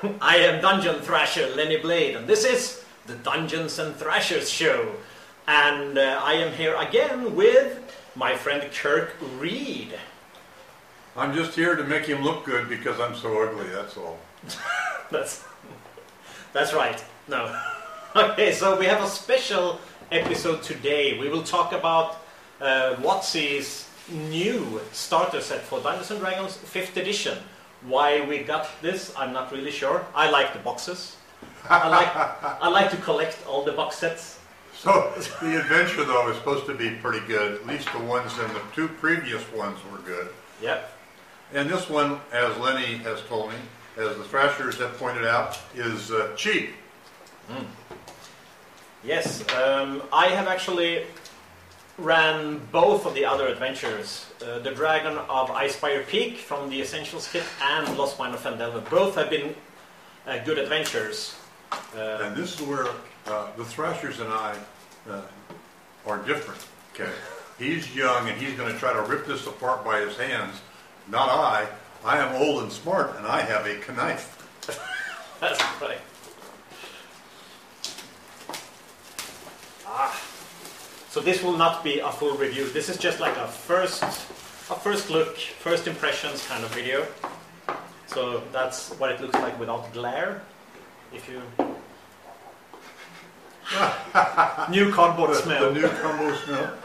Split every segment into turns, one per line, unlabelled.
I am Dungeon Thrasher Lenny Blade, and this is the Dungeons and Thrashers show. And I am here again with my friend Kirk Reed.
I'm just here to make him look good because I'm so ugly, that's all.
That's right. No. Okay, so we have a special episode today. We will talk about WOTCs' new starter set for Dungeons & Dragons 5th edition. Why we got this, I'm not really sure. I like the boxes. I like to collect all the box sets.
So the adventure, though, is supposed to be pretty good. At least the ones in the two previous ones were good.
Yep.
And this one, as Lenny has told me, as the Thrashers have pointed out, is cheap.
Mm. Yes, I have actually ran both of the other adventures. The Dragon of Icefire Peak from the Essentials kit and Lost Mine of Fandelver. Both have been good adventures.
And this is where the Thrashers and I are different. Okay, he's young and he's going to try to rip this apart by his hands. Not I. I am old and smart, and I have a knife.
That's right. So this will not be a full review. This is just like a first look, first impressions kind of video. So that's what it looks like without glare. If you new cardboard smell.
The new cardboard smell.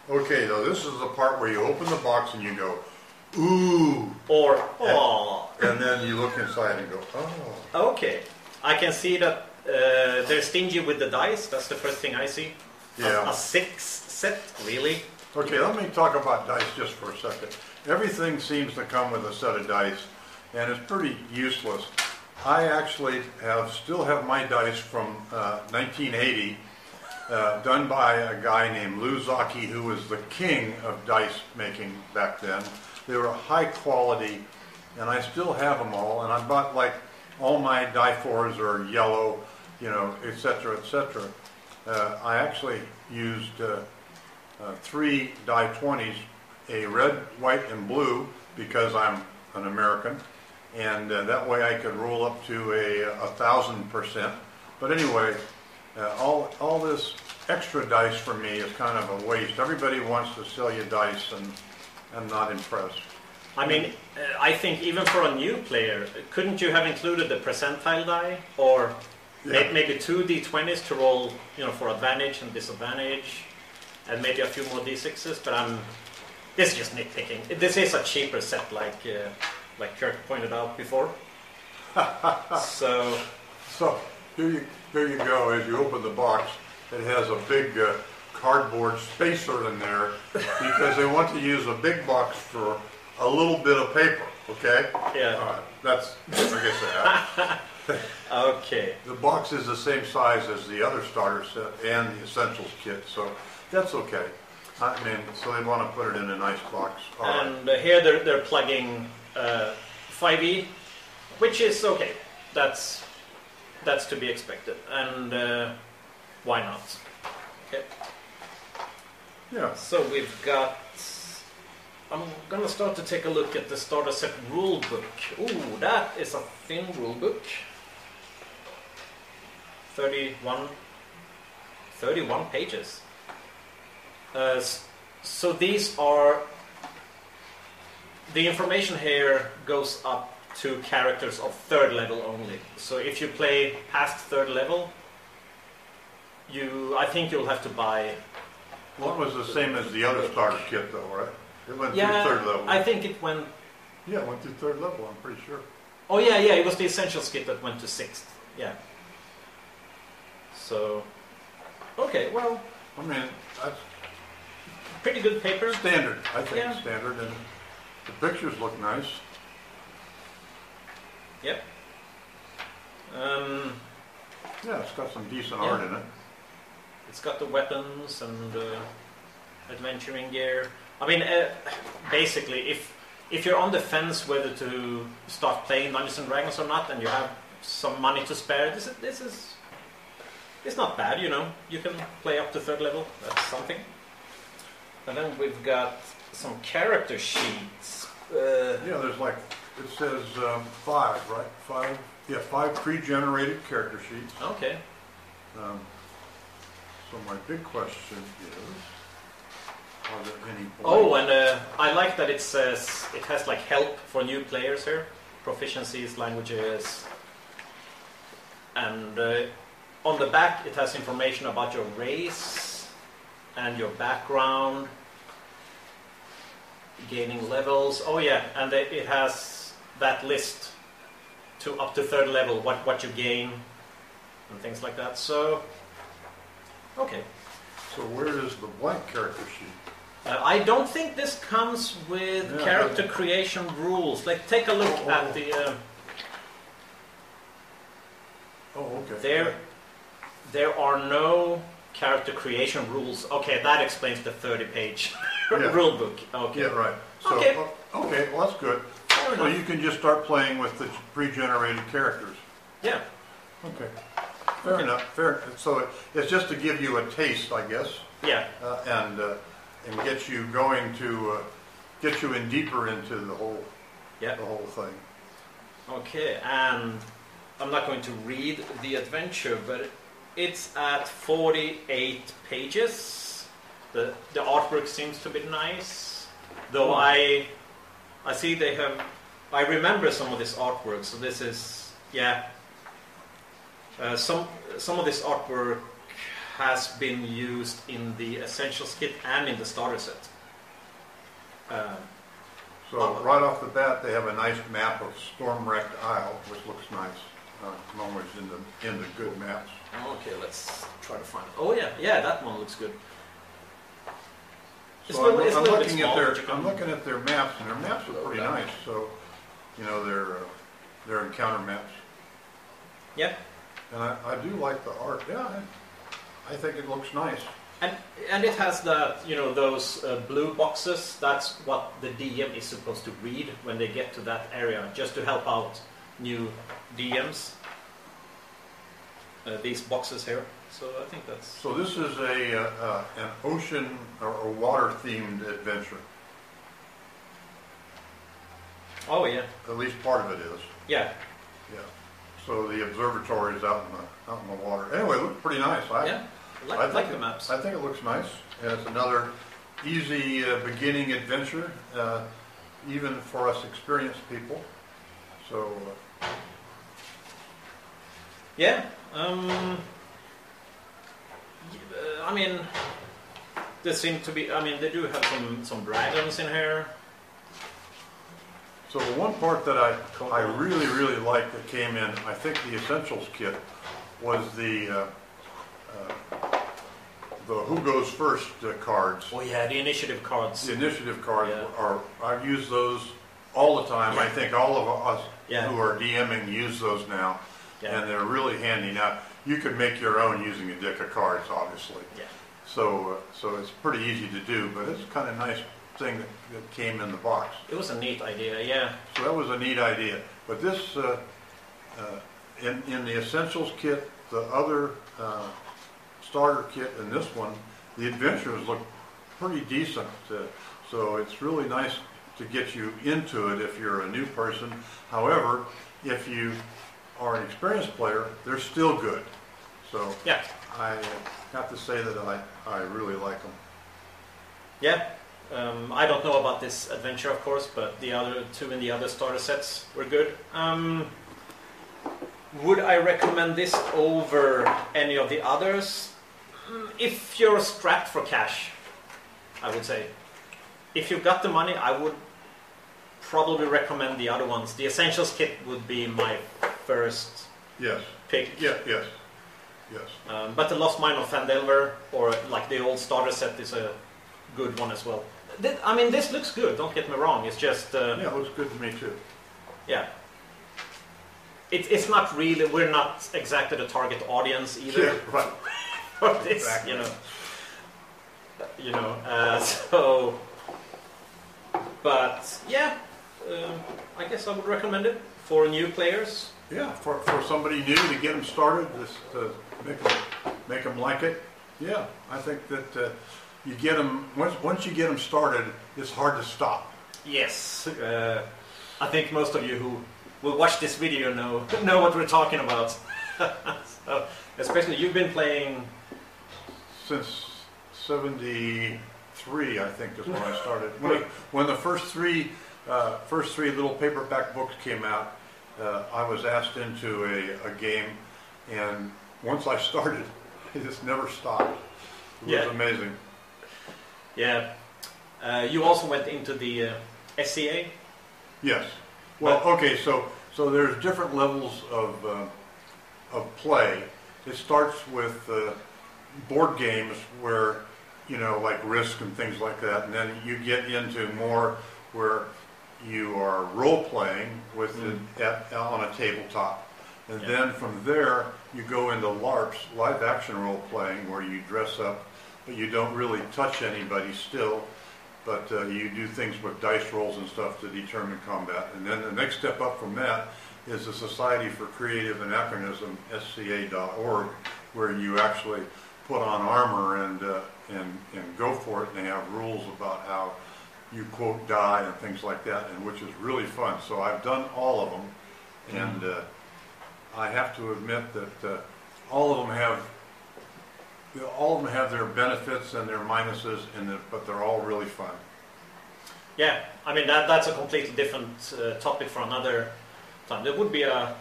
Okay, though, this is the part where you open the box and you go, ooh,
or oh,
and then you look inside and go, oh.
Okay, I can see that they're stingy with the dice. That's the first thing I see.
Yeah.
A 6 set, really?
Okay, let me talk about dice just for a second. Everything seems to come with a set of dice, and it's pretty useless. I actually still have my dice from 1980, done by a guy named Lou Zocchi, who was the king of dice making back then. They were high quality, and I still have them all, and I bought like all my die 4s are yellow, you know, etc., etc. I actually used 3 die 20s, a red, white, and blue, because I'm an American, and that way I could roll up to a 1,000%. But anyway, all this extra dice for me is kind of a waste. Everybody wants to sell you dice, and I'm not impressed.
I mean, I think even for a new player, couldn't you have included the percentile die, or maybe 2 d20s to roll, you know, for advantage and disadvantage, and maybe a few more d6s? But this is just nitpicking. This is a cheaper set, like Kirk pointed out before. So
here you go. As you open the box, it has a big cardboard spacer in there because they want to use a big box for a little bit of paper. Okay.
Yeah.
All right. That's I guess that.
Okay.
The box is the same size as the other starter set and the Essentials kit, so that's okay. I mean, so they want to put it in a nice box.
And here they're plugging 5e, which is okay. That's to be expected, and why not? Okay.
Yeah.
So we've got. I'm gonna start to take a look at the starter set rulebook. Ooh, that is a thin rulebook. 31 pages. So these are, the information here goes up to characters of 3rd level only. So if you play past 3rd level, I think you'll have to buy.
One was the same as the other starter kit, though, right? It went through 3rd level.
I think it went.
Yeah, it went through 3rd level. I'm pretty sure.
Oh yeah, it was the Essentials kit that went to 6th. Yeah. So, okay, well.
I mean, that's
pretty good paper.
Standard, I think.
Yeah.
Standard, and the pictures look nice.
Yep.
Yeah, it's got some decent art in it.
It's got the weapons and adventuring gear. I mean, basically, if you're on the fence whether to start playing Dungeons and Dragons or not, and you have some money to spare, this is it's not bad, you know. You can play up to 3rd level. That's something. And then we've got some character sheets.
Yeah, there's like it says 5, right? 5, yeah, 5 pre-generated character sheets.
Okay.
So my big question is, are there any blanks?
Oh, and I like that it says it has like help for new players here, proficiencies, languages, and on the back it has information about your race and your background, gaining levels. Oh yeah, and it has that list to up to 3rd level, what you gain and things like that. So, okay.
So where is the blank character sheet?
I don't think this comes with character creation rules. Like, take a look at the...
oh, okay.
There are no character creation rules. Okay, that explains the 30-page rule book. Okay.
Yeah, right. So,
okay.
Okay, well, that's good. So you can just start playing with the pre-generated characters.
Yeah.
Okay. Fair enough. Fair. So it's just to give you a taste, I guess.
Yeah.
And get you going to get you in deeper into the whole thing.
Okay, and I'm not going to read the adventure, but it's at 48 pages. The artwork seems to be nice, though I see they have. I remember some of this artwork, so this is some of this artwork has been used in the Essentials kit and in the starter set.
So right off the bat, they have a nice map of Stormwreck-isle, which looks nice. I'm always into good maps.
Okay, let's try to find it. Oh yeah, that one looks good.
So I'm looking at their maps, and their maps are pretty nice. So, you know, they're encounter maps.
Yeah.
And I do like the art. Yeah, I think it looks nice.
And it has those blue boxes. That's what the DM is supposed to read when they get to that area, just to help out new DMs. These boxes here. So I think that's.
So this is an ocean or water themed adventure.
Oh yeah.
At least part of it is.
Yeah.
Yeah. So the observatory is out in the water. Anyway, it looks pretty nice.
I like the maps.
I think it looks nice. And it's another easy beginning adventure, even for us experienced people. So.
Yeah. I mean, there seem to be. I mean, they do have some dragons in here.
So the one part that I really liked that came in, I think the Essentials kit, was the Who Goes First cards.
Oh yeah, the initiative cards.
The initiative cards I've used those all the time. Yeah. I think all of us who are DMing use those now, and they're really handy. Now you could make your own using a deck of cards, obviously. Yeah. So it's pretty easy to do, but it's kind of nice thing that came in the box.
It was a neat idea, yeah.
So that was a neat idea. But this, in the Essentials kit, the other starter kit, and this one, the adventures look pretty decent. So it's really nice to get you into it if you're a new person. However, if you are an experienced player, they're still good. So I have to say that I really like them.
Yeah. I don't know about this adventure, of course, but the other two in the other starter sets were good. Would I recommend this over any of the others? If you're strapped for cash, I would say. If you've got the money, I would probably recommend the other ones. The Essentials kit would be my first pick.
Yes.
But the Lost Mine of Fandelver, or like the old starter set, is a good one as well. I mean, this looks good, don't get me wrong. It's just...
it looks good to me too.
Yeah. It's not really... We're not exactly the target audience either.
Yeah, right.
For this,
exactly. So...
But, yeah. I guess I would recommend it for new players.
Yeah, for somebody new to get them started, just make them like it. Yeah, I think that... you get them once you get them started. It's hard to stop.
Yes, I think most of you who will watch this video know what we're talking about. So, especially you've been playing
since '73, I think, is when I started. When the first three little paperback books came out, I was asked into a game, and once I started, it just never stopped. It was amazing.
Yeah. You also went into the SCA?
Yes. Well, okay, so there's different levels of play. It starts with board games where, you know, like Risk and things like that, and then you get into more where you are role-playing with on a tabletop. And then from there, you go into LARPs, live-action role-playing, where you dress up, but you don't really touch anybody still, but you do things with dice rolls and stuff to determine combat. And then the next step up from that is the Society for Creative Anachronism, SCA.org, where you actually put on armor and go for it, and they have rules about how you quote die and things like that, and which is really fun. So I've done all of them, and I have to admit that all of them have their benefits and their minuses, but they're all really fun.
Yeah, I mean that's a completely different topic for another time. There would be a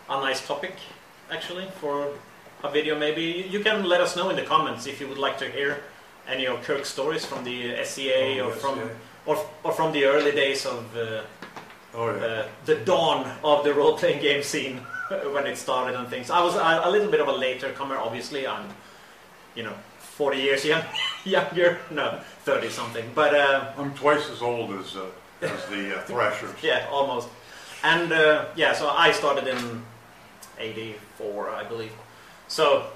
nice topic actually for a video. Maybe you can let us know in the comments if you would like to hear any of Kirk's stories from the SCA or from the early days of the dawn of the role-playing game scene when it started and things. I was a little bit of a later comer, obviously. I'm 40 years younger, no, 30 something. But
I'm twice as old as the Thrashers.
Yeah, almost. And so I started in '84, I believe. So,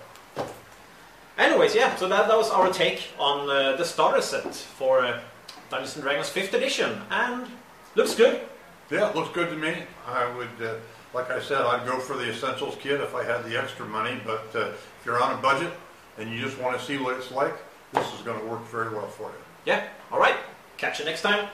anyways, so that was our take on the starter set for Dungeons & Dragons 5th edition, and looks good.
Yeah, it looks good to me. I would, like I said, I'd go for the Essentials kit if I had the extra money, but if you're on a budget and you just want to see what it's like, this is going to work very well for you.
Yeah, all right. Catch you next time.